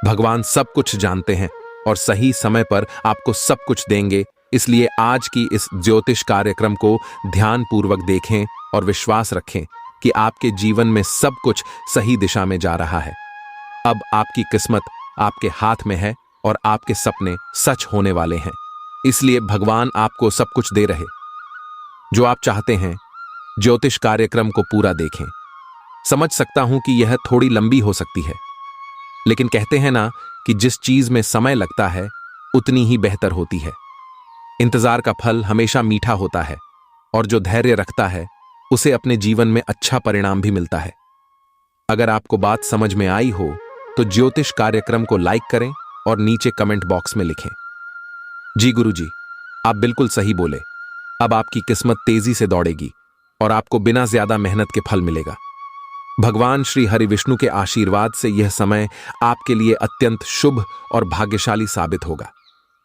भगवान सब कुछ जानते हैं और सही समय पर आपको सब कुछ देंगे। इसलिए आज की इस ज्योतिष कार्यक्रम को ध्यानपूर्वक देखें और विश्वास रखें कि आपके जीवन में सब कुछ सही दिशा में जा रहा है। अब आपकी किस्मत आपके हाथ में है और आपके सपने सच होने वाले हैं। इसलिए भगवान आपको सब कुछ दे रहे जो आप चाहते हैं। ज्योतिष कार्यक्रम को पूरा देखें। समझ सकता हूं कि यह थोड़ी लंबी हो सकती है, लेकिन कहते हैं ना कि जिस चीज में समय लगता है उतनी ही बेहतर होती है। इंतजार का फल हमेशा मीठा होता है और जो धैर्य रखता है उसे अपने जीवन में अच्छा परिणाम भी मिलता है। अगर आपको बात समझ में आई हो तो ज्योतिष कार्यक्रम को लाइक करें और नीचे कमेंट बॉक्स में लिखें, जी गुरुजी, आप बिल्कुल सही बोले। अब आपकी किस्मत तेजी से दौड़ेगी और आपको बिना ज्यादा मेहनत के फल मिलेगा। भगवान श्री हरि विष्णु के आशीर्वाद से यह समय आपके लिए अत्यंत शुभ और भाग्यशाली साबित होगा।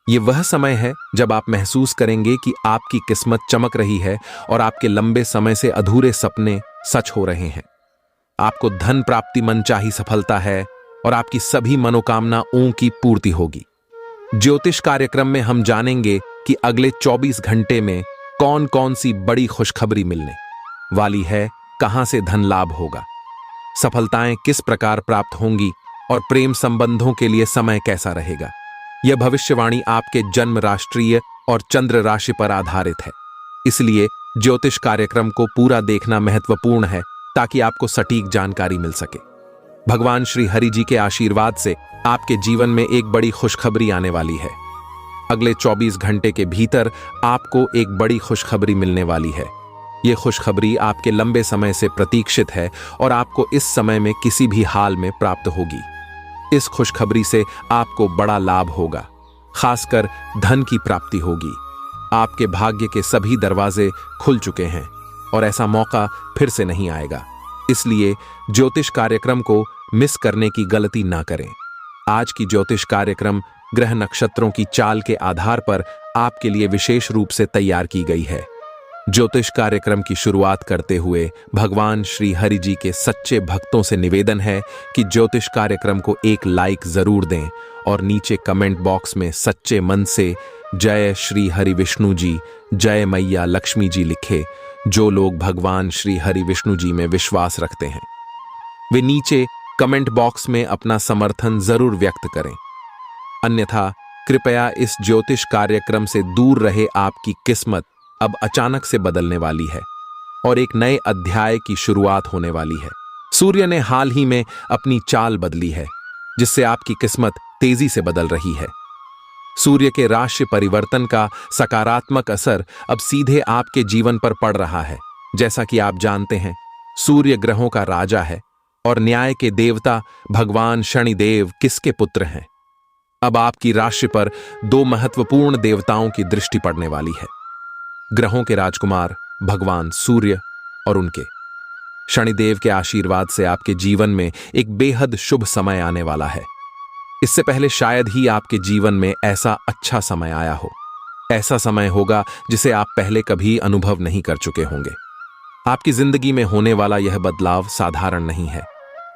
यह वह समय है जब आप महसूस करेंगे कि आपकी किस्मत चमक रही है और आपके लंबे समय से अधूरे सपने सच हो रहे हैं। आपको धन प्राप्ति, मनचाही सफलता है और आपकी सभी मनोकामनाओं की पूर्ति होगी। ज्योतिष कार्यक्रम में हम जानेंगे कि अगले 24 घंटे में कौन कौन सी बड़ी खुशखबरी मिलने वाली है, कहां से धन लाभ होगा, सफलताएं किस प्रकार प्राप्त होंगी और प्रेम संबंधों के लिए समय कैसा रहेगा। यह भविष्यवाणी आपके जन्म, राष्ट्रीय और चंद्र राशि पर आधारित है। इसलिए ज्योतिष कार्यक्रम को पूरा देखना महत्वपूर्ण है ताकि आपको सटीक जानकारी मिल सके। भगवान श्री हरि जी के आशीर्वाद से आपके जीवन में एक बड़ी खुशखबरी आने वाली है। अगले 24 घंटे के भीतर आपको एक बड़ी खुशखबरी मिलने वाली है। यह खुशखबरी आपके लंबे समय से प्रतीक्षित है और आपको इस समय में किसी भी हाल में प्राप्त होगी। इस खुशखबरी से आपको बड़ा लाभ होगा, खासकर धन की प्राप्ति होगी। आपके भाग्य के सभी दरवाजे खुल चुके हैं और ऐसा मौका फिर से नहीं आएगा। इसलिए ज्योतिष कार्यक्रम को मिस करने की गलती ना करें। आज की ज्योतिष कार्यक्रम ग्रह नक्षत्रों की चाल के आधार पर आपके लिए विशेष रूप से तैयार की गई है। ज्योतिष कार्यक्रम की शुरुआत करते हुए भगवान श्री हरि जी के सच्चे भक्तों से निवेदन है कि ज्योतिष कार्यक्रम को एक लाइक जरूर दें और नीचे कमेंट बॉक्स में सच्चे मन से जय श्री हरि विष्णु जी, जय मैया लक्ष्मी जी लिखे। जो लोग भगवान श्री हरि विष्णु जी में विश्वास रखते हैं वे नीचे कमेंट बॉक्स में अपना समर्थन जरूर व्यक्त करें। अन्यथा कृपया इस ज्योतिष कार्यक्रम से दूर रहे। आपकी किस्मत अब अचानक से बदलने वाली है और एक नए अध्याय की शुरुआत होने वाली है। सूर्य ने हाल ही में अपनी चाल बदली है, जिससे आपकी किस्मत तेजी से बदल रही है। सूर्य के राशि परिवर्तन का सकारात्मक असर अब सीधे आपके जीवन पर पड़ रहा है। जैसा कि आप जानते हैं, सूर्य ग्रहों का राजा है और न्याय के देवता भगवान शनिदेव किसके पुत्र हैं। अब आपकी राशि पर दो महत्वपूर्ण देवताओं की दृष्टि पड़ने वाली है। ग्रहों के राजकुमार भगवान सूर्य और उनके शनिदेव के आशीर्वाद से आपके जीवन में एक बेहद शुभ समय आने वाला है। इससे पहले शायद ही आपके जीवन में ऐसा अच्छा समय आया हो। ऐसा समय होगा जिसे आप पहले कभी अनुभव नहीं कर चुके होंगे। आपकी जिंदगी में होने वाला यह बदलाव साधारण नहीं है।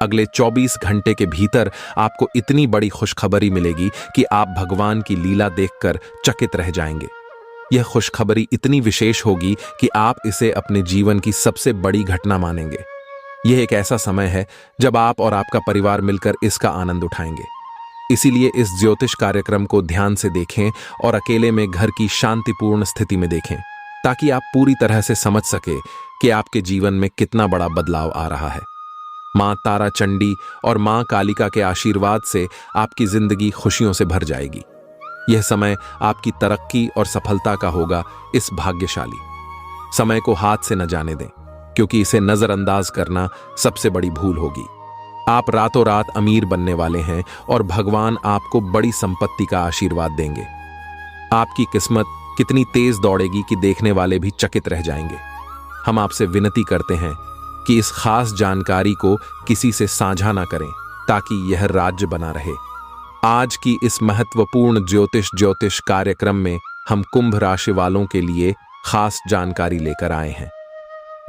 अगले 24 घंटे के भीतर आपको इतनी बड़ी खुशखबरी मिलेगी कि आप भगवान की लीला देखकर चकित रह जाएंगे। यह खुशखबरी इतनी विशेष होगी कि आप इसे अपने जीवन की सबसे बड़ी घटना मानेंगे। यह एक ऐसा समय है जब आप और आपका परिवार मिलकर इसका आनंद उठाएंगे। इसीलिए इस ज्योतिष कार्यक्रम को ध्यान से देखें और अकेले में घर की शांतिपूर्ण स्थिति में देखें, ताकि आप पूरी तरह से समझ सके कि आपके जीवन में कितना बड़ा बदलाव आ रहा है। मां तारा चंडी और मां कालिका के आशीर्वाद से आपकी जिंदगी खुशियों से भर जाएगी। यह समय आपकी तरक्की और सफलता का होगा। इस भाग्यशाली समय को हाथ से न जाने दें, क्योंकि इसे नजरअंदाज करना सबसे बड़ी भूल होगी। आप रातों रात अमीर बनने वाले हैं और भगवान आपको बड़ी संपत्ति का आशीर्वाद देंगे। आपकी किस्मत कितनी तेज दौड़ेगी कि देखने वाले भी चकित रह जाएंगे। हम आपसे विनती करते हैं कि इस खास जानकारी को किसी से साझा ना करें, ताकि यह राज्य बना रहे। आज की इस महत्वपूर्ण ज्योतिष कार्यक्रम में हम कुंभ राशि वालों के लिए खास जानकारी लेकर आए हैं।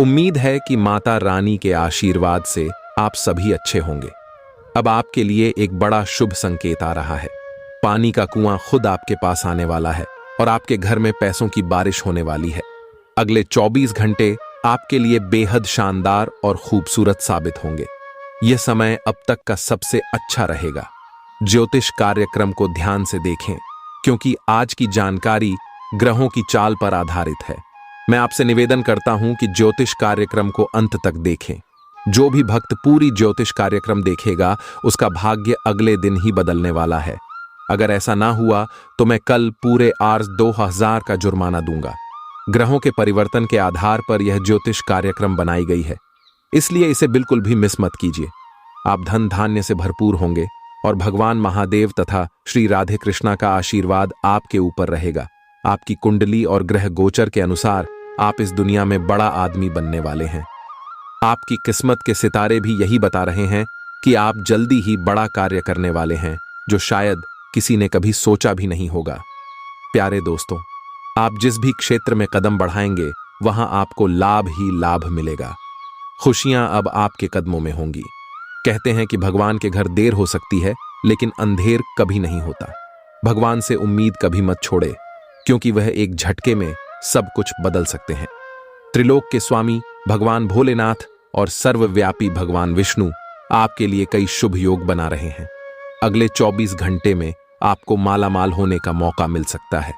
उम्मीद है कि माता रानी के आशीर्वाद से आप सभी अच्छे होंगे। अब आपके लिए एक बड़ा शुभ संकेत आ रहा है। पानी का कुआं खुद आपके पास आने वाला है और आपके घर में पैसों की बारिश होने वाली है। अगले 24 घंटे आपके लिए बेहद शानदार और खूबसूरत साबित होंगे। यह समय अब तक का सबसे अच्छा रहेगा। ज्योतिष कार्यक्रम को ध्यान से देखें, क्योंकि आज की जानकारी ग्रहों की चाल पर आधारित है। मैं आपसे निवेदन करता हूं कि ज्योतिष कार्यक्रम को अंत तक देखें। जो भी भक्त पूरी ज्योतिष कार्यक्रम देखेगा, उसका भाग्य अगले दिन ही बदलने वाला है। अगर ऐसा ना हुआ तो मैं कल पूरे आर्स 2000 का जुर्माना दूंगा। ग्रहों के परिवर्तन के आधार पर यह ज्योतिष कार्यक्रम बनाई गई है, इसलिए इसे बिल्कुल भी मिस मत कीजिए। आप धन धान्य से भरपूर होंगे और भगवान महादेव तथा श्री राधे कृष्णा का आशीर्वाद आपके ऊपर रहेगा। आपकी कुंडली और ग्रह गोचर के अनुसार आप इस दुनिया में बड़ा आदमी बनने वाले हैं। आपकी किस्मत के सितारे भी यही बता रहे हैं कि आप जल्दी ही बड़ा कार्य करने वाले हैं, जो शायद किसी ने कभी सोचा भी नहीं होगा। प्यारे दोस्तों, आप जिस भी क्षेत्र में कदम बढ़ाएंगे, वहां आपको लाभ ही लाभ मिलेगा। खुशियां अब आपके कदमों में होंगी। कहते हैं कि भगवान के घर देर हो सकती है, लेकिन अंधेर कभी नहीं होता। भगवान से उम्मीद कभी मत छोड़े, क्योंकि वह एक झटके में सब कुछ बदल सकते हैं। त्रिलोक के स्वामी भगवान भोलेनाथ और सर्वव्यापी भगवान विष्णु आपके लिए कई शुभ योग बना रहे हैं। अगले 24 घंटे में आपको मालामाल होने का मौका मिल सकता है।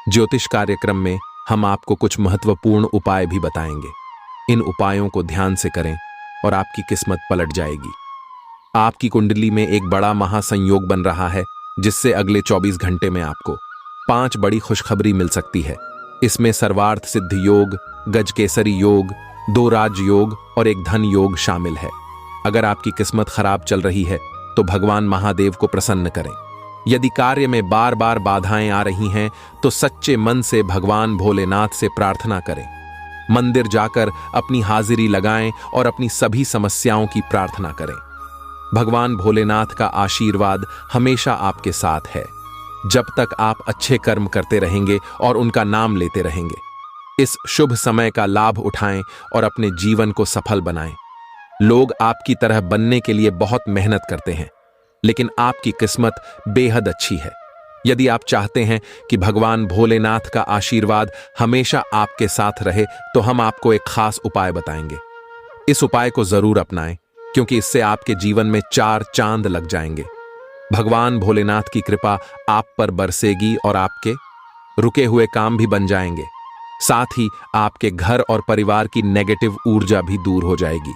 ज्योतिष कार्यक्रम में हम आपको कुछ महत्वपूर्ण उपाय भी बताएंगे। इन उपायों को ध्यान से करें और आपकी किस्मत पलट जाएगी। आपकी कुंडली में एक बड़ा महासंयोग बन रहा है, जिससे अगले 24 घंटे में आपको 5 बड़ी खुशखबरी मिल सकती है। इसमें सर्वार्थ सिद्धि योग, गजकेसरी योग, 2 राज योग और एक धन योग शामिल है। अगर आपकी किस्मत खराब चल रही है तो भगवान महादेव को प्रसन्न करें। यदि कार्य में बार बार बाधाएं आ रही हैं तो सच्चे मन से भगवान भोलेनाथ से प्रार्थना करें। मंदिर जाकर अपनी हाजिरी लगाएं और अपनी सभी समस्याओं की प्रार्थना करें। भगवान भोलेनाथ का आशीर्वाद हमेशा आपके साथ है, जब तक आप अच्छे कर्म करते रहेंगे और उनका नाम लेते रहेंगे। इस शुभ समय का लाभ उठाएं और अपने जीवन को सफल बनाएं। लोग आपकी तरह बनने के लिए बहुत मेहनत करते हैं, लेकिन आपकी किस्मत बेहद अच्छी है। यदि आप चाहते हैं कि भगवान भोलेनाथ का आशीर्वाद हमेशा आपके साथ रहे, तो हम आपको एक खास उपाय बताएंगे। इस उपाय को जरूर अपनाएं, क्योंकि इससे आपके जीवन में 4 चांद लग जाएंगे। भगवान भोलेनाथ की कृपा आप पर बरसेगी और आपके रुके हुए काम भी बन जाएंगे। साथ ही आपके घर और परिवार की नेगेटिव ऊर्जा भी दूर हो जाएगी।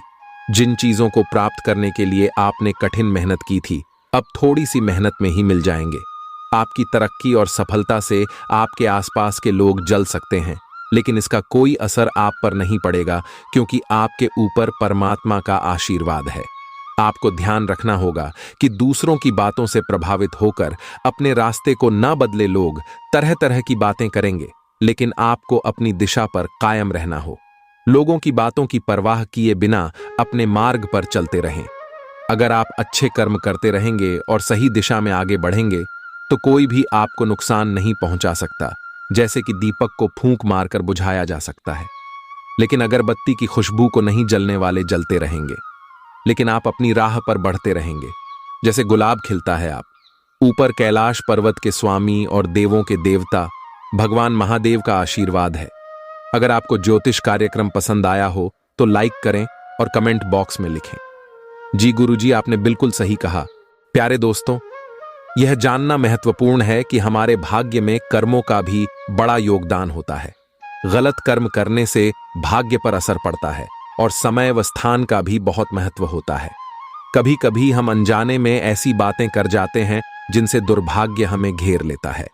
जिन चीजों को प्राप्त करने के लिए आपने कठिन मेहनत की थी, अब थोड़ी सी मेहनत में ही मिल जाएंगे। आपकी तरक्की और सफलता से आपके आसपास के लोग जल सकते हैं, लेकिन इसका कोई असर आप पर नहीं पड़ेगा, क्योंकि आपके ऊपर परमात्मा का आशीर्वाद है। आपको ध्यान रखना होगा कि दूसरों की बातों से प्रभावित होकर अपने रास्ते को न बदले लोग तरह तरह की बातें करेंगे, लेकिन आपको अपनी दिशा पर कायम रहना हो। लोगों की बातों की परवाह किए बिना अपने मार्ग पर चलते रहें। अगर आप अच्छे कर्म करते रहेंगे और सही दिशा में आगे बढ़ेंगे, तो कोई भी आपको नुकसान नहीं पहुंचा सकता, जैसे कि दीपक को फूंक मारकर बुझाया जा सकता है। लेकिन अगरबत्ती की खुशबू को नहीं जलने वाले जलते रहेंगे, लेकिन आप अपनी राह पर बढ़ते रहेंगे, जैसे गुलाब खिलता है। आप ऊपर कैलाश पर्वत के स्वामी और देवों के देवता भगवान महादेव का आशीर्वाद है। अगर आपको ज्योतिष कार्यक्रम पसंद आया हो तो लाइक करें और कमेंट बॉक्स में लिखें। जी गुरुजी, आपने बिल्कुल सही कहा। प्यारे दोस्तों, यह जानना महत्वपूर्ण है कि हमारे भाग्य में कर्मों का भी बड़ा योगदान होता है। गलत कर्म करने से भाग्य पर असर पड़ता है और समय व स्थान का भी बहुत महत्व होता है। कभी कभी हम अनजाने में ऐसी बातें कर जाते हैं जिनसे दुर्भाग्य हमें घेर लेता है।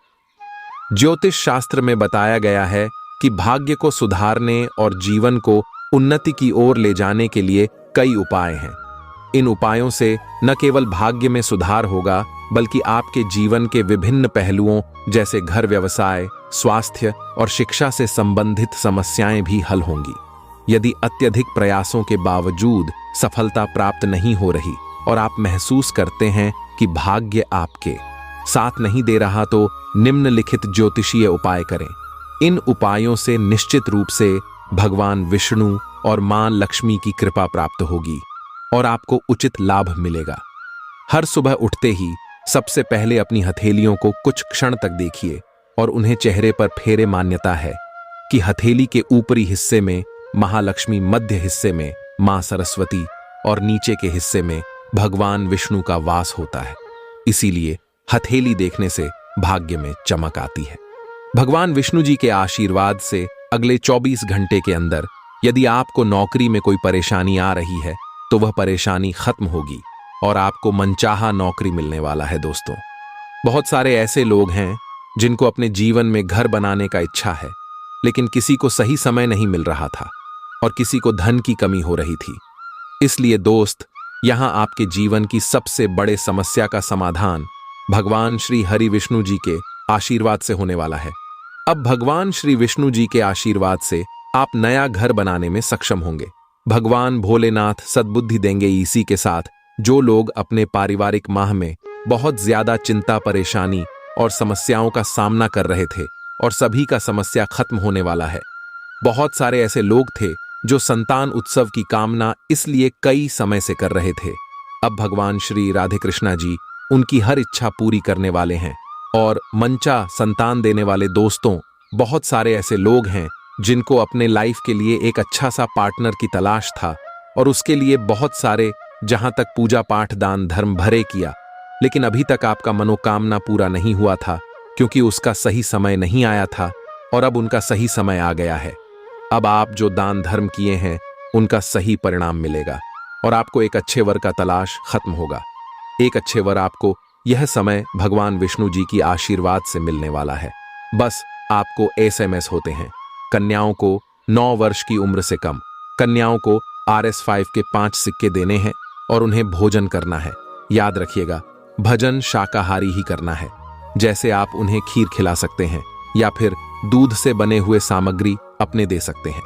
ज्योतिष शास्त्र में बताया गया है कि भाग्य को सुधारने और जीवन को उन्नति की ओर ले जाने के लिए कई उपाय हैं। इन उपायों से न केवल भाग्य में सुधार होगा, बल्कि आपके जीवन के विभिन्न पहलुओं जैसे घर, व्यवसाय, स्वास्थ्य और शिक्षा से संबंधित समस्याएं भी हल होंगी। यदि अत्यधिक प्रयासों के बावजूद सफलता प्राप्त नहीं हो रही और आप महसूस करते हैं कि भाग्य आपके साथ नहीं दे रहा, तो निम्नलिखित ज्योतिषीय उपाय करें। इन उपायों से निश्चित रूप से भगवान विष्णु और मां लक्ष्मी की कृपा प्राप्त होगी और आपको उचित लाभ मिलेगा। हर सुबह उठते ही सबसे पहले अपनी हथेलियों को कुछ क्षण तक देखिए और उन्हें चेहरे पर फेरे। मान्यता है कि हथेली के ऊपरी हिस्से में महालक्ष्मी, मध्य हिस्से में मां सरस्वती और नीचे के हिस्से में भगवान विष्णु का वास होता है। इसीलिए हथेली देखने से भाग्य में चमक आती है। भगवान विष्णु जी के आशीर्वाद से अगले 24 घंटे के अंदर यदि आपको नौकरी में कोई परेशानी आ रही है, तो वह परेशानी खत्म होगी और आपको मनचाहा नौकरी मिलने वाला है। दोस्तों, बहुत सारे ऐसे लोग हैं जिनको अपने जीवन में घर बनाने का इच्छा है, लेकिन किसी को सही समय नहीं मिल रहा था और किसी को धन की कमी हो रही थी। इसलिए दोस्त, यहां आपके जीवन की सबसे बड़े समस्या का समाधान भगवान श्री हरि विष्णु जी के आशीर्वाद से होने वाला है। अब भगवान श्री विष्णु जी के आशीर्वाद से आप नया घर बनाने में सक्षम होंगे। भगवान भोलेनाथ सद्बुद्धि देंगे। इसी के साथ जो लोग अपने पारिवारिक माह में बहुत ज्यादा चिंता, परेशानी और समस्याओं का सामना कर रहे थे, और सभी का समस्या खत्म होने वाला है। बहुत सारे ऐसे लोग थे जो संतान उत्सव की कामना इसलिए कई समय से कर रहे थे। अब भगवान श्री राधे कृष्णा जी उनकी हर इच्छा पूरी करने वाले हैं। और मंचा संतान देने वाले दोस्तों, बहुत सारे ऐसे लोग हैं जिनको अपने लाइफ के लिए एक अच्छा सा पार्टनर की तलाश था, और उसके लिए बहुत सारे जहां तक पूजा पाठ, दान धर्म भरे किया, लेकिन अभी तक आपका मनोकामना पूरा नहीं हुआ था, क्योंकि उसका सही समय नहीं आया था। और अब उनका सही समय आ गया है। अब आप जो दान धर्म किए हैं उनका सही परिणाम मिलेगा और आपको एक अच्छे वर का तलाश खत्म होगा। एक अच्छे वर आपको यह समय भगवान विष्णु जी की आशीर्वाद से मिलने वाला है। बस आपको SMS होते हैं। कन्याओं को 9 वर्ष की उम्र से कम कन्याओं को RS5 के 5 सिक्के देने हैं और उन्हें भोजन करना है। याद रखिएगा, भजन शाकाहारी ही करना है। जैसे आप उन्हें खीर खिला सकते हैं या फिर दूध से बने हुए सामग्री अपने दे सकते हैं।